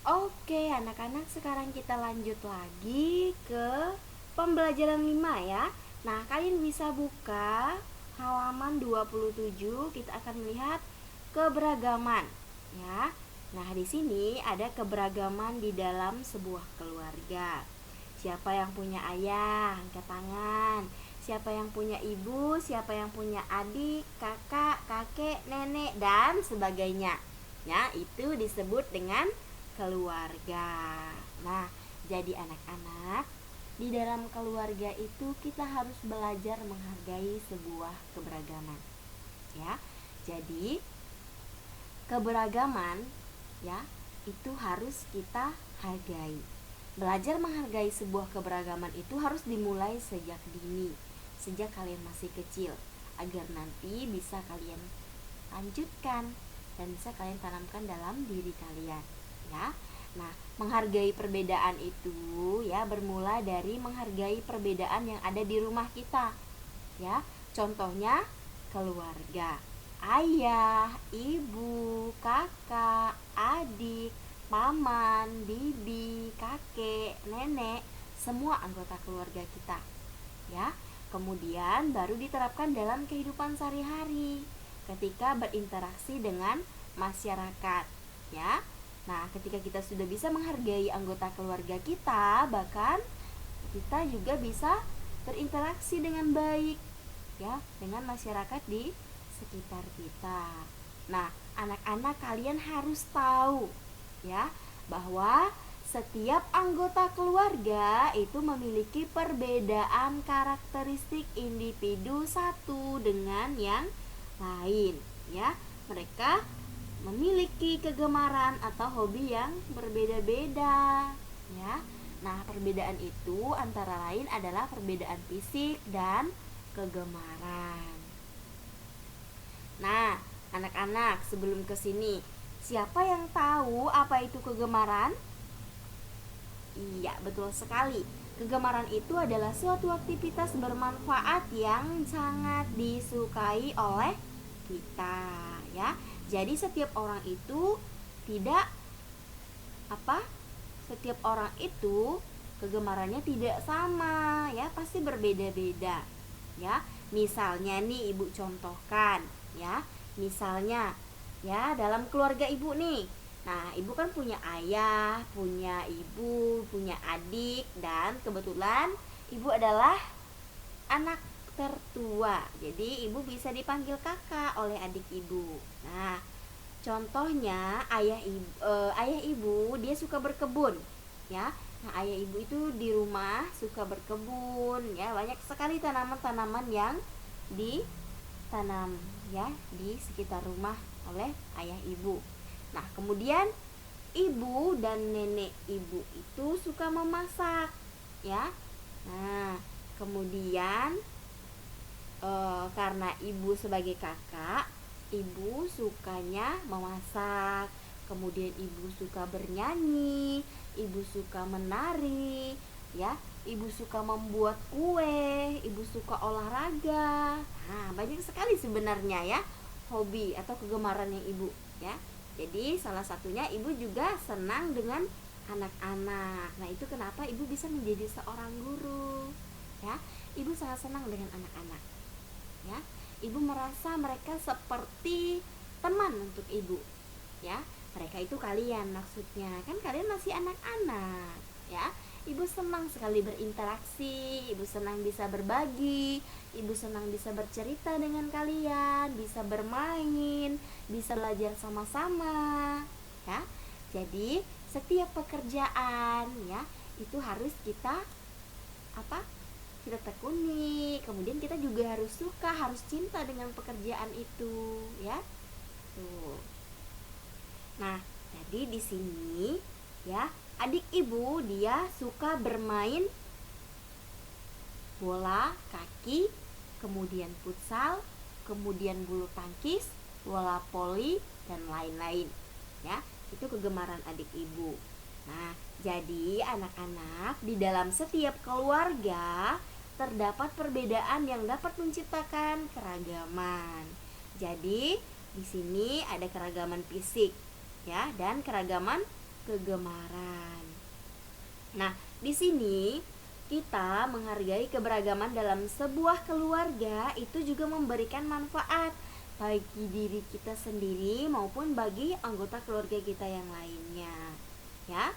Oke, anak-anak, sekarang kita lanjut lagi ke pembelajaran 5 ya. Nah, kalian bisa buka halaman 27, kita akan melihat keberagaman ya. Nah, di sini ada keberagaman di dalam sebuah keluarga. Siapa yang punya ayah? Angkat tangan. Siapa yang punya ibu? Siapa yang punya adik, kakak, kakek, nenek, dan sebagainya. Ya, itu disebut dengan keluarga. Nah, jadi anak-anak, di dalam keluarga itu kita harus belajar menghargai sebuah keberagaman. Ya. Jadi, keberagaman ya, itu harus kita hargai. Belajar menghargai sebuah keberagaman itu harus dimulai sejak dini, sejak kalian masih kecil, agar nanti bisa kalian lanjutkan dan bisa kalian tanamkan dalam diri kalian ya. Nah, menghargai perbedaan itu ya bermula dari menghargai perbedaan yang ada di rumah kita ya. Contohnya keluarga, ayah, ibu, kakak, adik, paman, bibi, kakek, nenek, semua anggota keluarga kita ya. Kemudian baru diterapkan dalam kehidupan sehari-hari ketika berinteraksi dengan masyarakat ya. Nah, ketika kita sudah bisa menghargai anggota keluarga kita, bahkan kita juga bisa berinteraksi dengan baik ya dengan masyarakat di sekitar kita. Nah, anak-anak, kalian harus tahu ya bahwa setiap anggota keluarga itu memiliki perbedaan karakteristik individu satu dengan yang lain ya. Mereka memiliki kegemaran atau hobi yang berbeda-beda ya. Nah, perbedaan itu antara lain adalah perbedaan fisik dan kegemaran. Nah, anak-anak, sebelum ke sini, siapa yang tahu apa itu kegemaran? Iya, betul sekali. Kegemaran itu adalah suatu aktivitas bermanfaat yang sangat disukai oleh kita ya. Jadi setiap orang itu tidak apa? Setiap orang itu kegemarannya tidak sama ya, pasti berbeda-beda ya. Misalnya nih, ibu contohkan ya. Misalnya ya, dalam keluarga ibu nih. Nah, ibu kan punya ayah, punya ibu, punya adik, dan kebetulan ibu adalah anak tertua. Jadi ibu bisa dipanggil kakak oleh adik ibu. Nah, contohnya ayah ibu dia suka berkebun ya. Nah, ayah ibu itu di rumah suka berkebun ya, banyak sekali tanaman-tanaman yang ditanam ya di sekitar rumah oleh ayah ibu. Nah, kemudian ibu dan nenek ibu itu suka memasak ya. Nah, kemudian karena ibu sebagai kakak, ibu sukanya memasak. Kemudian ibu suka bernyanyi, ibu suka menari ya, ibu suka membuat kue, ibu suka olahraga. Nah, banyak sekali sebenarnya ya hobi atau kegemaran yang ibu ya. Jadi salah satunya ibu juga senang dengan anak-anak. Nah, itu kenapa ibu bisa menjadi seorang guru ya. Ibu sangat senang dengan anak-anak ya. Ibu merasa mereka seperti teman untuk ibu ya. Mereka itu kalian, maksudnya kan kalian masih anak-anak ya. Ibu senang sekali berinteraksi, ibu senang bisa berbagi, ibu senang bisa bercerita dengan kalian, bisa bermain, bisa belajar sama-sama ya. Jadi setiap pekerjaan ya itu harus kita kita tekuni. Kemudian kita juga harus suka, harus cinta dengan pekerjaan itu ya. Tuh. Nah, jadi di sini ya, adik ibu dia suka bermain bola kaki, kemudian futsal, kemudian bulu tangkis, bola voli, dan lain-lain ya. Itu kegemaran adik ibu. Nah, jadi anak-anak, di dalam setiap keluarga terdapat perbedaan yang dapat menciptakan keragaman. Jadi, di sini ada keragaman fisik ya, dan keragaman kegemaran. Nah, di sini kita menghargai keberagaman dalam sebuah keluarga itu juga memberikan manfaat bagi diri kita sendiri maupun bagi anggota keluarga kita yang lainnya. Ya.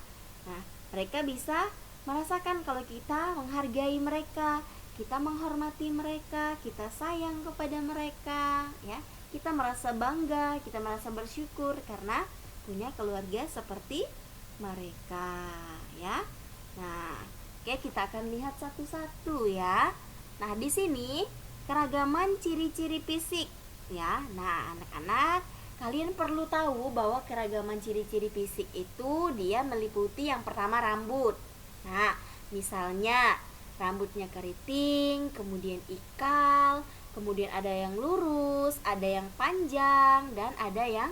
Nah, mereka bisa merasakan kalau kita menghargai mereka, kita menghormati mereka, kita sayang kepada mereka, ya. Kita merasa bangga, kita merasa bersyukur karena punya keluarga seperti mereka, ya. Nah, oke, kita akan lihat satu-satu ya. Nah, di sini keragaman ciri-ciri fisik ya. Nah, anak-anak, kalian perlu tahu bahwa keragaman ciri-ciri fisik itu dia meliputi yang pertama rambut. Nah, misalnya rambutnya keriting, kemudian ikal, kemudian ada yang lurus, ada yang panjang, dan ada yang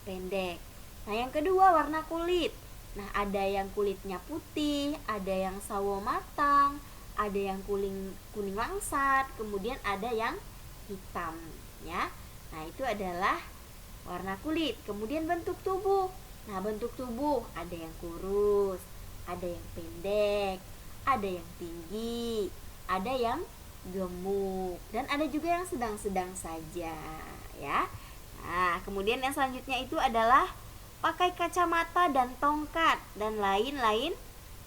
pendek. Nah, yang kedua warna kulit. Nah, ada yang kulitnya putih, ada yang sawo matang, ada yang kuning langsat, kemudian ada yang hitam, ya. Nah, itu adalah warna kulit. Kemudian bentuk tubuh. Nah, bentuk tubuh ada yang kurus, ada yang pendek, ada yang tinggi, ada yang gemuk, dan ada juga yang sedang-sedang saja, ya. Nah, kemudian yang selanjutnya itu adalah pakai kacamata dan tongkat dan lain-lain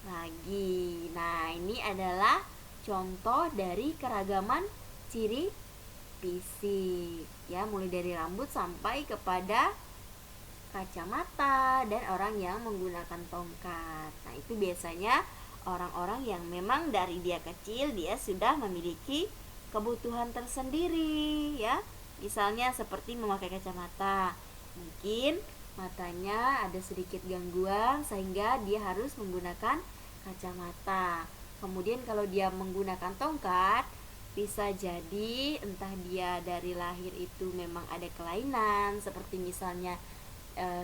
lagi. Nah, ini adalah contoh dari keragaman ciri fisik ya, mulai dari rambut sampai kepada kacamata dan orang yang menggunakan tongkat. Nah, itu biasanya orang-orang yang memang dari dia kecil dia sudah memiliki kebutuhan tersendiri ya. Misalnya seperti memakai kacamata. Mungkin matanya ada sedikit gangguan sehingga dia harus menggunakan kacamata. Kemudian kalau dia menggunakan tongkat, bisa jadi entah dia dari lahir itu memang ada kelainan, seperti misalnya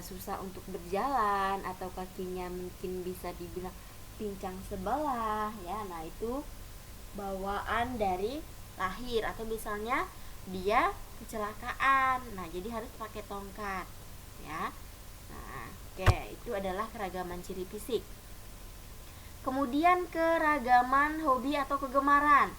susah untuk berjalan atau kakinya mungkin bisa dibilang pincang sebelah ya. Nah, itu bawaan dari lahir, atau misalnya dia kecelakaan. Nah, jadi harus pakai tongkat ya. Nah, oke, itu adalah keragaman ciri fisik. Kemudian keragaman hobi atau kegemaran.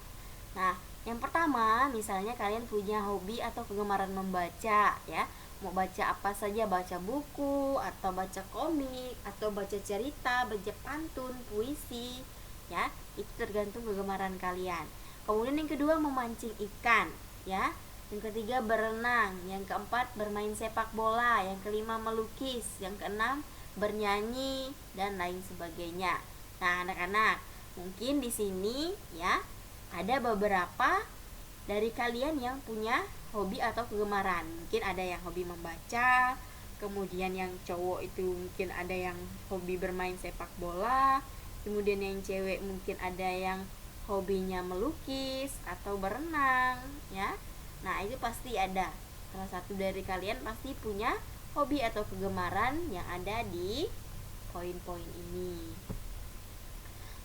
Nah, yang pertama, misalnya kalian punya hobi atau kegemaran membaca ya. Mau baca apa saja, baca buku atau baca komik atau baca cerita, baca pantun, puisi ya. Itu tergantung kegemaran kalian. Kemudian yang kedua memancing ikan ya. Yang ketiga berenang, yang keempat bermain sepak bola, yang kelima melukis, yang keenam bernyanyi dan lain sebagainya. Nah, anak-anak, mungkin di sini ya ada beberapa dari kalian yang punya hobi atau kegemaran. Mungkin ada yang hobi membaca, kemudian yang cowok itu mungkin ada yang hobi bermain sepak bola, kemudian yang cewek mungkin ada yang hobinya melukis atau berenang ya. Nah, itu pasti ada. Salah satu dari kalian pasti punya hobi atau kegemaran yang ada di poin-poin ini.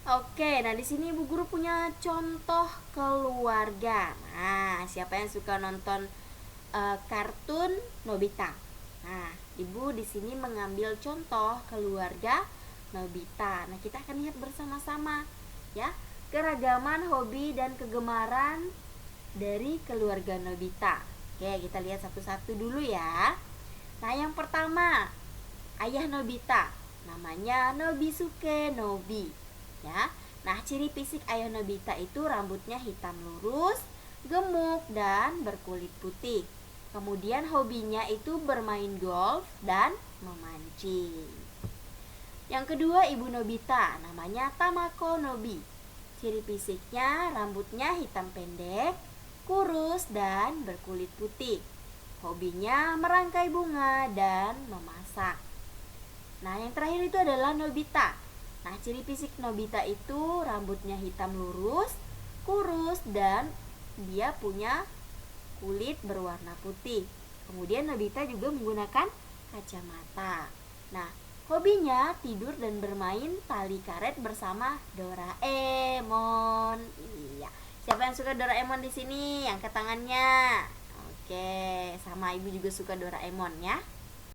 Oke, nah di sini Ibu Guru punya contoh keluarga. Nah, siapa yang suka nonton kartun Nobita? Nah, Ibu di sini mengambil contoh keluarga Nobita. Nah, kita akan lihat bersama-sama ya, keragaman hobi dan kegemaran dari keluarga Nobita. Oke, kita lihat satu-satu dulu ya. Nah, yang pertama, ayah Nobita, namanya Nobisuke Nobi ya. Nah, ciri fisik ayah Nobita itu rambutnya hitam lurus, gemuk dan berkulit putih. Kemudian hobinya itu bermain golf dan memancing. Yang kedua, ibu Nobita, namanya Tamako Nobi. Ciri fisiknya rambutnya hitam pendek, kurus dan berkulit putih. Hobinya merangkai bunga dan memasak. Nah, yang terakhir itu adalah Nobita. Nah, ciri fisik Nobita itu rambutnya hitam lurus, kurus, dan dia punya kulit berwarna putih. Kemudian Nobita juga menggunakan kacamata. Nah, hobinya tidur dan bermain tali karet bersama Doraemon. Iya. Siapa yang suka Doraemon di sini? Angkat tangannya. Oke, sama Ibu juga suka Doraemon ya.